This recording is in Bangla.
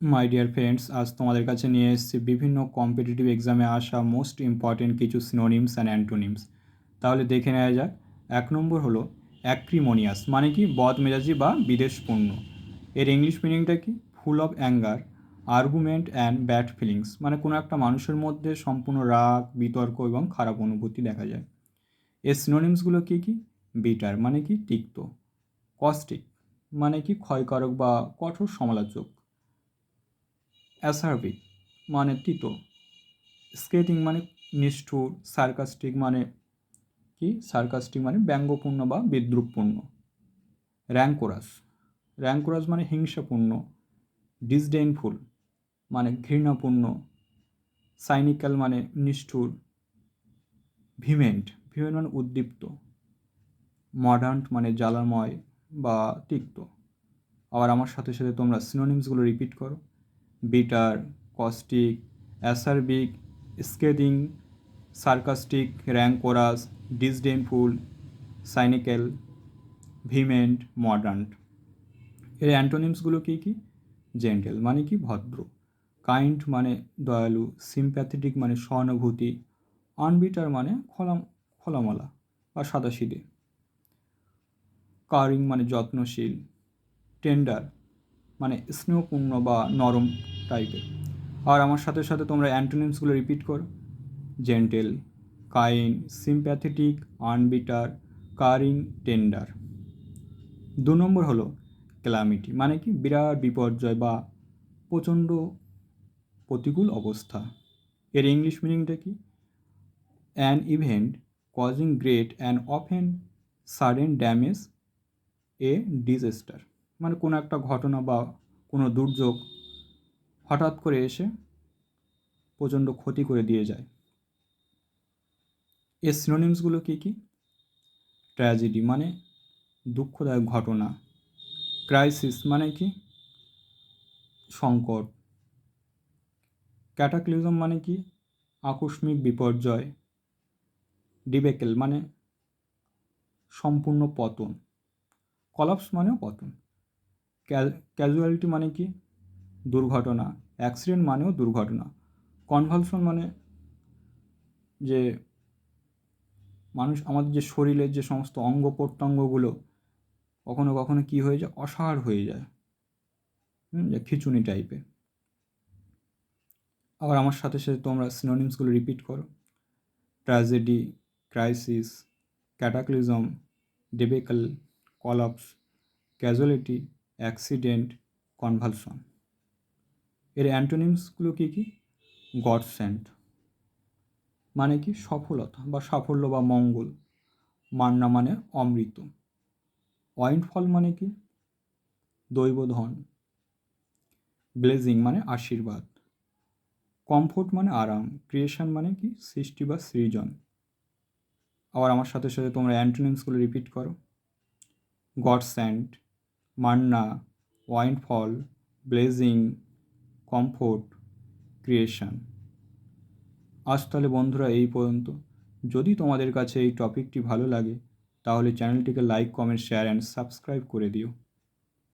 মাই ডিয়ার ফ্রেন্ডস, আজ তোমাদের কাছে নিয়ে এসেছি বিভিন্ন কম্পিটিটিভ এক্সামে আসা মোস্ট ইম্পর্টেন্ট কিছু সিনোনিমস অ্যান্ড অ্যান্টোনিমস। তাহলে দেখে নেওয়া যাক। 1 নম্বর হলো অ্যাক্রিমোনিয়াস, মানে কি বদমেজাজি বা বিদ্বেষপূর্ণ। এর ইংলিশ মিনিংটা কি? Full of anger, argument and bad feelings, মানে কোনো একটা মানুষের মধ্যে সম্পূর্ণ রাগ, বিতর্ক এবং খারাপ অনুভূতি দেখা যায়। এর সিনোনিমসগুলো কী কী? বিটার, মানে কি তিক্ত। কস্টিক, মানে কি ক্ষয়কারক বা কঠোর সমালোচক। অ্যাসার্বিক, মানে তিতো। স্কেটিং, মানে নিষ্ঠুর। সার্কাস্টিক, মানে কি? সার্কাস্টিক মানে ব্যঙ্গপূর্ণ বা বিদ্রূপপূর্ণ। র্যাঙ্কোরাস, র্যাঙ্কোরাস মানে হিংসাপূর্ণ। ডিসডেইনফুল, মানে ঘৃণাপূর্ণ। সাইনিক্যাল, মানে নিষ্ঠুর। ভিমেন্ট, ভিমেন্ট মানে উদ্দীপ্ত। মডার্ন, মানে জ্বালাময় বা তিক্ত। আবার আমার সাথে সাথে তোমরা সিনোনিমসগুলো রিপিট করো। Bitter, caustic, acerbic, scathing, sarcastic, rancorous, disdainful, cynical, vehement, মডার্ন। এর অ্যান্টোনিমসগুলো কী কী? জেন্টেল, মানে কি ভদ্র। কাইন্ড, মানে দয়ালু। সিম্প্যাথেটিক, মানে সহানুভূতি। আনবিটার, মানে খোলামলা বা সাদাসিধে। কারিং, মানে যত্নশীল। টেন্ডার, মানে স্নেহপূর্ণ বা নরম টাইপের। আর আমার সাথে সাথে তোমরা অ্যান্টোনিমসগুলো রিপিট করো। Gentle, kind, sympathetic, unbitter, caring, tender. 2 number হলো ক্যালামিটি, মানে কি বিরাট বিপর্যয় বা প্রচণ্ড প্রতিকূল অবস্থা। এর ইংলিশ মিনিংটা কি? An event causing great and often sudden damage, a disaster, মানে কোনো একটা ঘটনা বা কোনো দুর্যোগ হঠাৎ করে এসে প্রচণ্ড ক্ষতি করে দিয়ে যায়। এর সিনোনিমসগুলো কী কী? ট্র্যাজেডি, মানে দুঃখদায়ক ঘটনা। ক্রাইসিস, মানে কি সংকট। ক্যাটাক্লিজম, মানে কি আকস্মিক বিপর্যয়। ডিবেকেল, মানে সম্পূর্ণ পতন। কলাপস, মানেও পতন। ক্যাজুয়ালিটি, মানে কি দুর্ঘটনা। অ্যাক্সিডেন্ট, মানেও দুর্ঘটনা। কনভালশন, মানে যে মানুষ আমাদের যে শরীরের যে সমস্ত অঙ্গ প্রত্যঙ্গগুলো কখনো কখনো কী হয়ে যায়, অসাড় হয়ে যায়, যে খিঁচুনি টাইপের। আবার আমার সাথে সাথে তোমরা সিনোনিমসগুলো রিপিট করো। Tragedy, crisis, cataclysm, debacle, collapse, casualty, accident, convulsion. এর অ্যান্টোনিমসগুলো কী কী? গড সেন্ট, মানে কি সফলতা বা সাফল্য বা মঙ্গল। মান্না, মানে অমৃত। ওয়াইন্ডফল, মানে কি দৈবধন। ব্লেজিং, মানে আশীর্বাদ। কমফোর্ট, মানে আরাম। ক্রিয়েশন, মানে কি সৃষ্টি বা সৃজন। আবার আমার সাথে সাথে তোমরা অ্যান্টোনিমসগুলো রিপিট করো। Godsend, manna, windfall, blessing, comfort, creation. আজ তাহলে বন্ধুরা এই পর্যন্ত। যদি তোমাদের কাছে এই টপিকটি ভালো লাগে তাহলে চ্যানেলটিকে like, comment, share and subscribe করে দিও।